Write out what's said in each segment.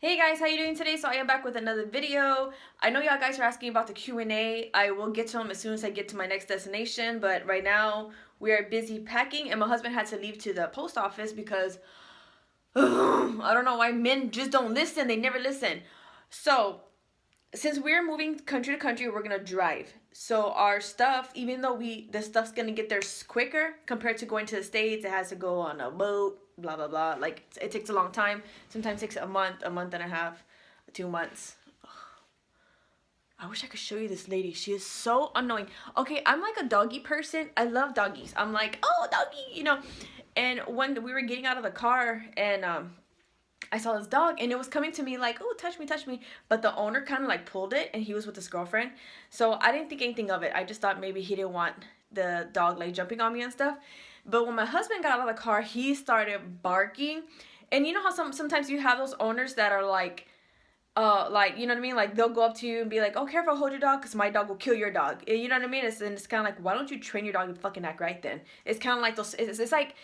Hey guys, how you doing today? So I am back with another video. I know y'all guys are asking about the Q&A. I will get to them as soon as I get to my next destination, but right now we are busy packing and my husband had to leave to the post office because I don't know why men just don't listen. They never listen. So since we're moving country to country, we're gonna drive. So our stuff, even though the stuff's gonna get there quicker compared to going to the States, it has to go on a boat, blah blah blah. Like it takes a long time. Sometimes it takes a month and a half, 2 months. I wish I could show you this lady. She is so annoying. Okay, I'm like a doggy person. I love doggies. I'm like, oh doggy. And when we were getting out of the car and I saw this dog and it was coming to me like, oh, touch me, touch me. But the owner kind of like pulled it and he was with his girlfriend. So I didn't think anything of it. I just thought maybe he didn't want the dog like jumping on me and stuff. But when my husband got out of the car, he started barking. And you know how sometimes you have those owners that are like, you know what I mean? Like they'll go up to you and be like, oh, careful, hold your dog because my dog will kill your dog. You know what I mean? And it's kind of like, why don't you train your dog to fucking act right then? It's kind of like those, it's like,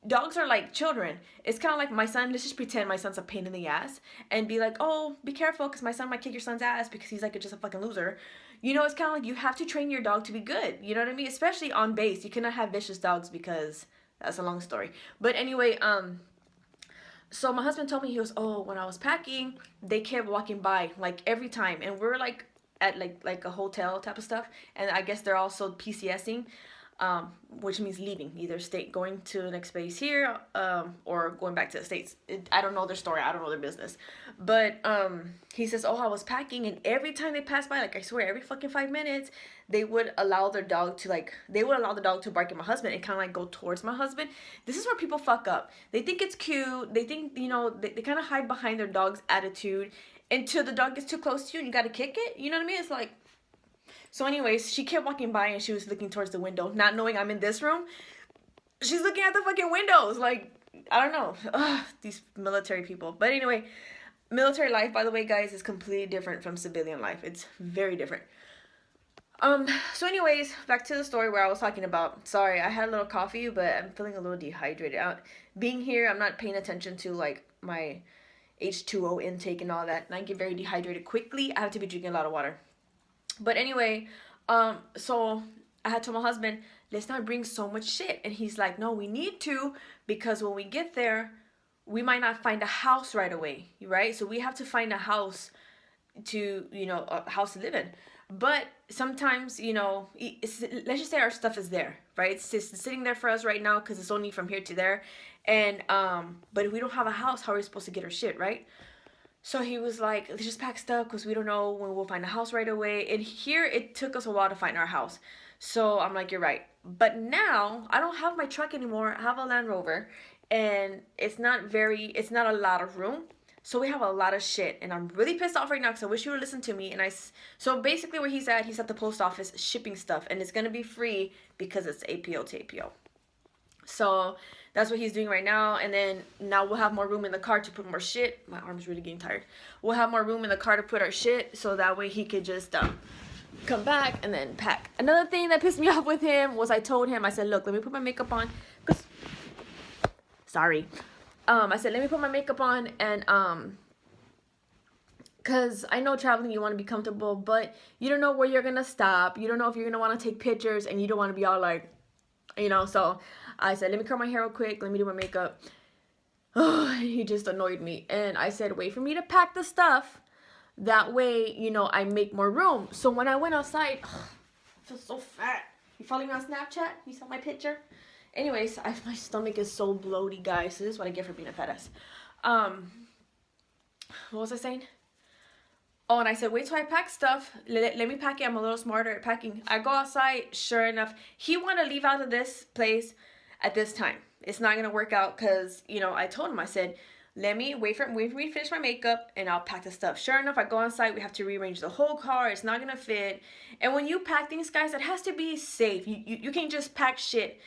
dogs are like children. It's kind of like my son. Let's just pretend my son's a pain in the ass and be like, oh, be careful because my son might kick your son's ass because he's like just a fucking loser. It's kind of like you have to train your dog to be good. You know what I mean? Especially on base. You cannot have vicious dogs because that's a long story. But anyway, so my husband told me, he goes, oh, when I was packing, they kept walking by like every time, and we're like at like a hotel type of stuff, and I guess they're also PCSing, which means leaving, either state, going to the next base here, or going back to the States. I don't know their story. I don't know their business. But he says, oh, I was packing, and every time they passed by, like I swear, every fucking 5 minutes, they would allow their dog to bark at my husband and kind of like go towards my husband. This is where people fuck up. They think it's cute. They think, they kind of hide behind their dog's attitude until the dog gets too close to you and you got to kick it. You know what I mean? It's like, so anyways, she kept walking by and she was looking towards the window, not knowing I'm in this room. She's looking at the fucking windows. Like, I don't know. Ugh, these military people. But anyway, military life, by the way, guys, is completely different from civilian life. It's very different. So anyways, back to the story where I was talking about. Sorry, I had a little coffee, but I'm feeling a little dehydrated. Being here, I'm not paying attention to like my H2O intake and all that. And I get very dehydrated quickly. I have to be drinking a lot of water. But anyway, so I had told my husband, let's not bring so much shit. And he's like, no, we need to, because when we get there, we might not find a house right away, right? So we have to find a house a house to live in. But sometimes, let's just say our stuff is there, right? It's just sitting there for us right now because it's only from here to there. And, but if we don't have a house, how are we supposed to get our shit, right? So he was like, let's just pack stuff because we don't know when we'll find a house right away. And here it took us a while to find our house. So I'm like, you're right. But now I don't have my truck anymore. I have a Land Rover and it's not a lot of room. So we have a lot of shit and I'm really pissed off right now because I wish you would listen to me. So basically where he's at the post office shipping stuff and it's going to be free because it's APO to APO. So that's what he's doing right now. And then now we'll have more room in the car to put more shit. My arm's really getting tired. We'll have more room in the car to put our shit. So that way he could just come back and then pack. Another thing that pissed me off with him was I told him, I said, look, let me put my makeup on. Sorry. I said, let me put my makeup on and because I know traveling, you want to be comfortable, but you don't know where you're going to stop. You don't know if you're going to want to take pictures and you don't want to be all like, so I said, let me curl my hair real quick. Let me do my makeup. Oh, he just annoyed me. And I said, wait for me to pack the stuff. That way, I make more room. So when I went outside, I feel so fat. You follow me on Snapchat? You saw my picture? Anyways, my stomach is so bloated, guys. So this is what I get for being a fat ass. What was I saying? Oh, and I said, wait till I pack stuff. Let me pack it. I'm a little smarter at packing. I go outside. Sure enough, he wanted to leave out of this place at this time. It's not going to work out because, I told him, I said, wait for me to finish my makeup and I'll pack the stuff. Sure enough, I go outside. We have to rearrange the whole car. It's not going to fit. And when you pack things, guys, it has to be safe. You can't just pack shit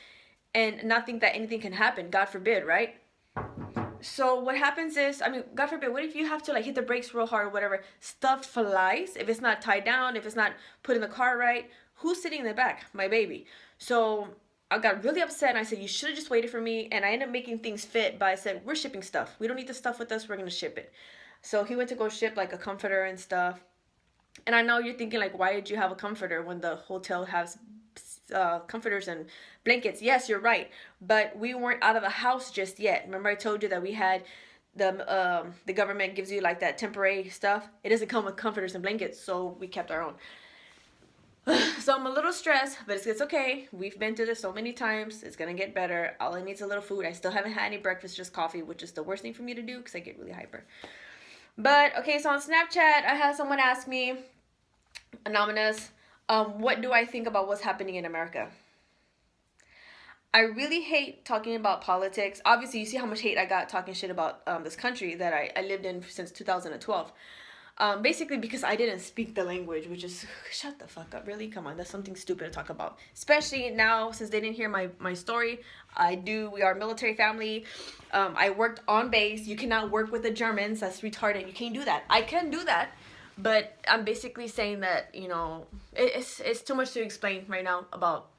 and not think that anything can happen. God forbid, right? So what happens is, God forbid, what if you have to like hit the brakes real hard or whatever? Stuff flies. If it's not tied down, if it's not put in the car right, who's sitting in the back? My baby. So I got really upset and I said, you should have just waited for me. And I ended up making things fit, but I said, we're shipping stuff. We don't need the stuff with us. We're going to ship it. So he went to go ship like a comforter and stuff. And I know you're thinking like, why did you have a comforter when the hotel has comforters and blankets? Yes, you're right. But we weren't out of the house just yet. Remember I told you that we had the government gives you like that temporary stuff. It doesn't come with comforters and blankets, so we kept our own. So I'm a little stressed, but it's okay. We've been through this so many times. It's gonna get better. All I need is a little food. I still haven't had any breakfast, just coffee, which is the worst thing for me to do because I get really hyper. But okay, so on Snapchat, I had someone ask me, anonymous, what do I think about what's happening in America? I really hate talking about politics. Obviously, you see how much hate I got talking shit about this country that I lived in since 2012. Basically because I didn't speak the language, which is, shut the fuck up, really? Come on, that's something stupid to talk about. Especially now, since they didn't hear my story. We are a military family. I worked on base. You cannot work with the Germans. That's retarded. You can't do that. I can do that. But I'm basically saying that, you know, it's too much to explain right now about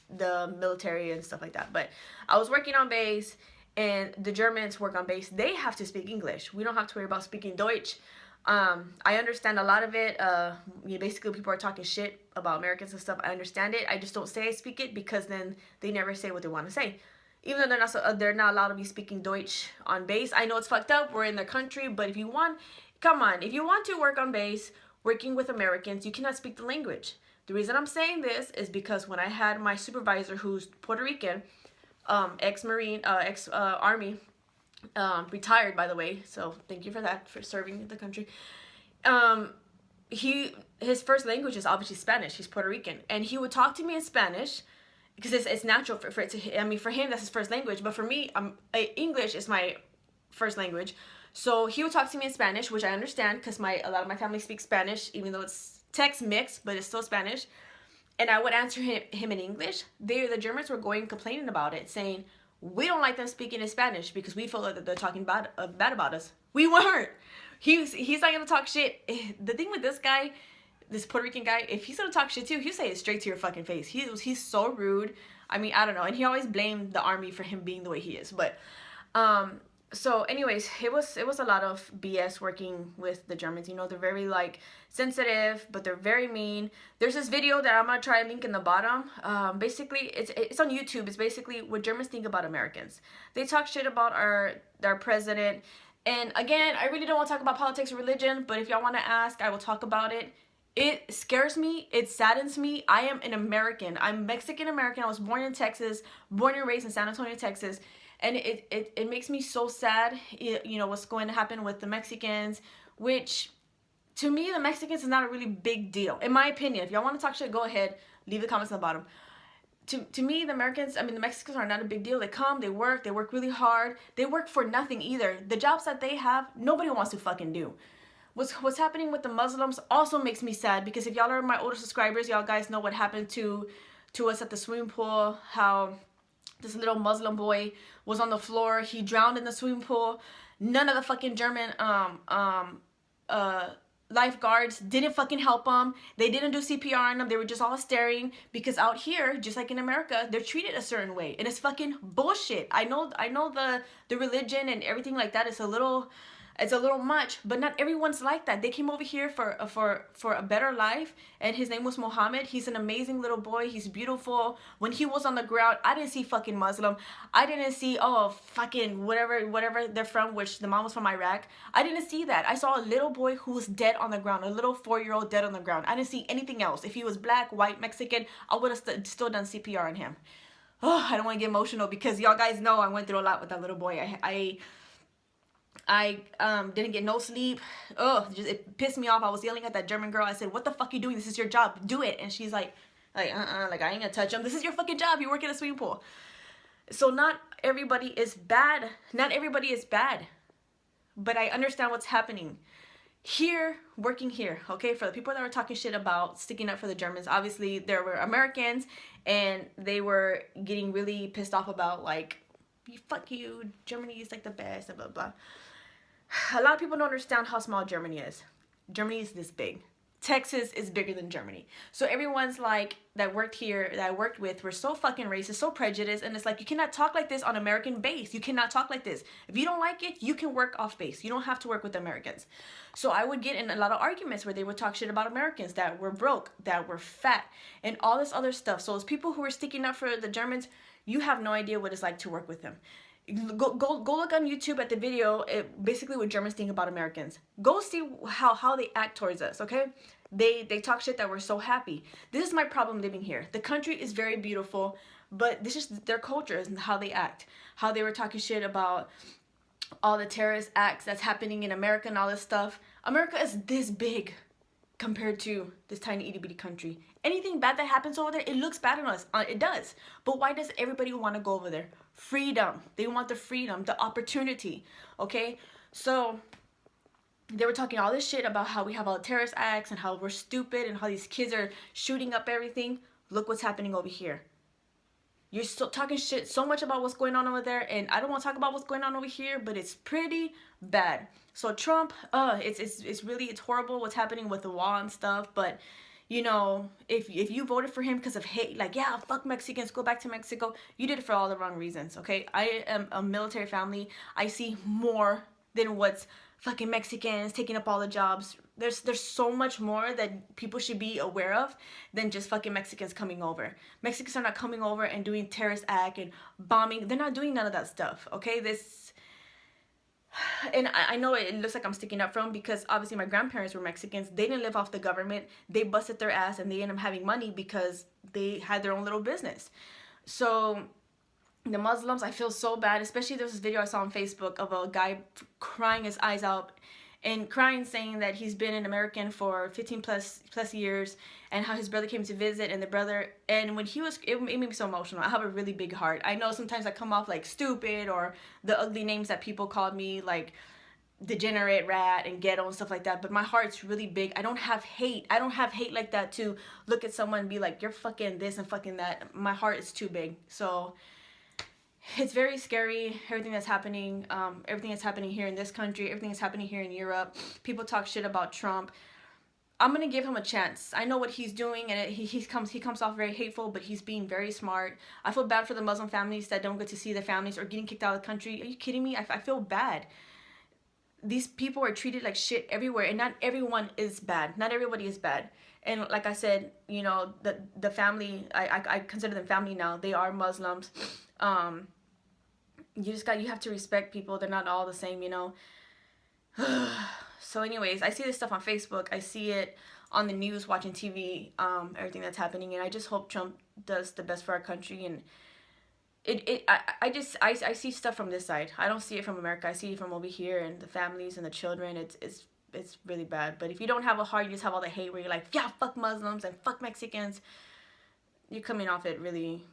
the military and stuff like that. But I was working on base, and the Germans work on base. They have to speak English. We don't have to worry about speaking Deutsch. I understand a lot of it. Basically people are talking shit about Americans and stuff. I understand it. I just don't say I speak it because then they never say what they want to say. Even though they're not allowed to be speaking Deutsch on base. I know it's fucked up. We're in their country, but if you want, come on. If you want to work on base, working with Americans, you cannot speak the language. The reason I'm saying this is because when I had my supervisor, who's Puerto Rican, ex-Marine, ex-Army, retired, by the way, so thank you for that, for serving the country. His first language is obviously Spanish. He's Puerto Rican, and he would talk to me in Spanish because it's natural for it to. I mean, for him that's his first language, but for me, English is my first language. So he would talk to me in Spanish, which I understand because a lot of my family speaks Spanish, even though it's text mixed, but it's still Spanish. And I would answer him in English. The Germans were going complaining about it, saying, we don't like them speaking in Spanish because we feel like they're talking bad about us. We weren't. He's not gonna talk shit. The thing with this guy, this Puerto Rican guy, if he's gonna talk shit too, he'll say it straight to your fucking face. He's so rude. I mean, I don't know. And he always blamed the army for him being the way he is. But so anyways, it was a lot of BS working with the Germans. You know, they're very like sensitive, but they're very mean. There's this video that I'm gonna try to link in the bottom. Basically it's on YouTube. It's basically what Germans think about Americans. They talk shit about our president. And again, I really don't want to talk about politics or religion, but if y'all want to ask, I will talk about it. It scares me. It saddens me. I am an American. I'm Mexican American. I was born in Texas, born and raised in San Antonio, Texas. And it makes me so sad, you know, what's going to happen with the Mexicans, which to me, the Mexicans is not a really big deal. In my opinion, if y'all want to talk shit, go ahead, leave the comments on the bottom. To me, the Mexicans are not a big deal. They come, they work really hard. They work for nothing either. The jobs that they have, nobody wants to fucking do. What's happening with the Muslims also makes me sad because if y'all are my older subscribers, y'all guys know what happened to us at the swimming pool, how this little Muslim boy was on the floor. He drowned in the swimming pool. None of the fucking German lifeguards didn't fucking help him. They didn't do CPR on him. They were just all staring because out here, just like in America, they're treated a certain way, and it's fucking bullshit. I know the religion and everything like that is a little much, but not everyone's like that. They came over here for a better life, and his name was Mohammed. He's an amazing little boy. He's beautiful. When he was on the ground, I didn't see fucking Muslim. I didn't see fucking whatever they're from, which the mom was from Iraq. I didn't see that. I saw a little boy who was dead on the ground, a little 4-year-old dead on the ground. I didn't see anything else. If he was black, white, Mexican, I would have still done CPR on him. Oh, I don't want to get emotional because y'all guys know I went through a lot with that little boy. I didn't get no sleep. It pissed me off. I was yelling at that German girl. I said, what the fuck you doing? This is your job. Do it. And she's like I ain't gonna touch him. This is your fucking job. You work in a swimming pool. So not everybody is bad. Not everybody is bad. But I understand what's happening. Here, working here, okay? For the people that were talking shit about sticking up for the Germans, obviously there were Americans and they were getting really pissed off about like, fuck you, Germany is like the best, and blah, blah. A lot of people don't understand how small Germany is. Germany is this big. Texas is bigger than Germany. So everyone's like, that worked here, that I worked with, were so fucking racist, so prejudiced, and it's like, you cannot talk like this on American base. You cannot talk like this. If you don't like it, you can work off base. You don't have to work with Americans. So I would get in a lot of arguments where they would talk shit about Americans, that were broke, that were fat, and all this other stuff. So as people who were sticking up for the Germans, you have no idea what it's like to work with them. Go look on YouTube at the video, basically what Germans think about Americans. Go see how they act towards us, okay? They talk shit that we're so happy. This is my problem living here. The country is very beautiful, but this is their culture and how they act. How they were talking shit about all the terrorist acts that's happening in America and all this stuff. America is this big compared to this tiny itty bitty country. Anything bad that happens over there, it looks bad on us. It does. But why does everybody want to go over there? Freedom. They want the freedom, the opportunity. Okay? So they were talking all this shit about how we have all the terrorist acts and how we're stupid and how these kids are shooting up everything. Look what's happening over here. You're still talking shit so much about what's going on over there, and I don't want to talk about what's going on over here, but it's pretty bad. So Trump, it's horrible what's happening with the wall and stuff, but you know, if you voted for him because of hate, like, yeah, fuck Mexicans, go back to Mexico, you did it for all the wrong reasons, okay? I am a military family. I see more than what's fucking Mexicans taking up all the jobs. There's so much more that people should be aware of than just fucking Mexicans coming over. Mexicans are not coming over and doing terrorist act and bombing. They're not doing none of that stuff, okay? And I know it looks like I'm sticking up for them because obviously my grandparents were Mexicans. They didn't live off the government. They busted their ass and they ended up having money because they had their own little business. So the Muslims, I feel so bad. Especially there was this video I saw on Facebook of a guy crying his eyes out and crying, saying that he's been an American for 15 plus years and how his brother came to visit, and when he was, it made me so emotional. I have a really big heart. I know sometimes I come off like stupid or the ugly names that people called me, like degenerate, rat, and ghetto and stuff like that, but my heart's really big. I don't have hate. I don't have hate like that to look at someone and be like, you're fucking this and fucking that. My heart is too big. So it's very scary, everything that's happening here in this country, everything that's happening here in Europe. People talk shit about Trump. I'm gonna give him a chance. I know what he's doing, and he comes off very hateful, but he's being very smart. I feel bad for the Muslim families that don't get to see their families or getting kicked out of the country. Are you kidding me? I feel bad. These people are treated like shit everywhere, and not everyone is bad. Not everybody is bad. And like I said, you know, the family, I consider them family now. They are Muslims. You have to respect people. They're not all the same, you know. So anyways, I see this stuff on Facebook. I see it on the news, watching TV, everything that's happening, and I just hope Trump does the best for our country. And I see stuff from this side. I don't see it from America. I see it from over here, and the families and the children. It's really bad. But if you don't have a heart, you just have all the hate where you're like, yeah, fuck Muslims and fuck Mexicans. You're coming off it really.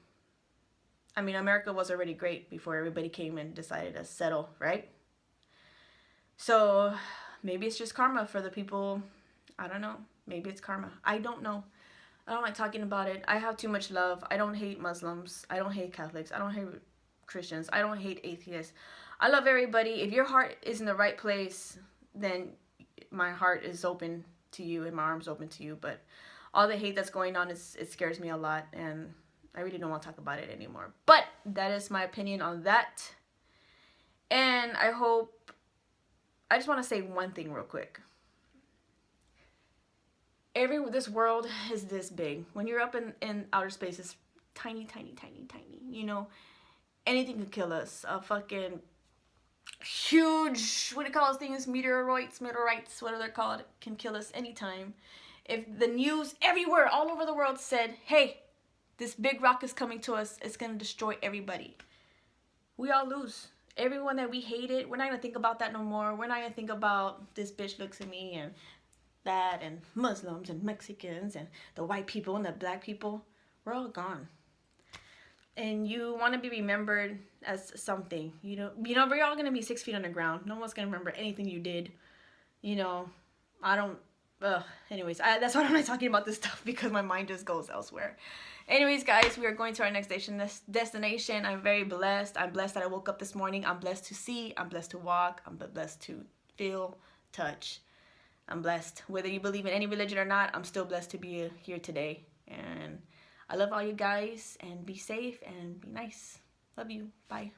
I mean, America was already great before everybody came and decided to settle, right? So maybe it's just karma for the people. I don't know. Maybe it's karma. I don't know. I don't like talking about it. I have too much love. I don't hate Muslims. I don't hate Catholics. I don't hate Christians. I don't hate atheists. I love everybody. If your heart is in the right place, then my heart is open to you and my arms open to you. But all the hate that's going on, it scares me a lot, and I really don't want to talk about it anymore. But that is my opinion on that. And I just want to say one thing real quick. This world is this big. When you're up in outer space, it's tiny, tiny, tiny, tiny. You know, anything could kill us. A fucking huge, what do you call those things? Meteorites, whatever they're called, can kill us anytime. If the news everywhere, all over the world said, hey, this big rock is coming to us, it's going to destroy everybody, we all lose. Everyone that we hated, we're not going to think about that no more. We're not going to think about this bitch looks at me and that and Muslims and Mexicans and the white people and the black people. We're all gone. And you want to be remembered as something. You know, we're all going to be 6 feet underground. No one's going to remember anything you did. You know, anyways, that's why I'm not talking about this stuff, because my mind just goes elsewhere. Anyways, guys, we are going to our next destination. I'm very blessed. I'm blessed that I woke up this morning. I'm blessed to see. I'm blessed to walk. I'm blessed to feel, touch. I'm blessed. Whether you believe in any religion or not, I'm still blessed to be here today. And I love all you guys, and be safe and be nice. Love you. Bye.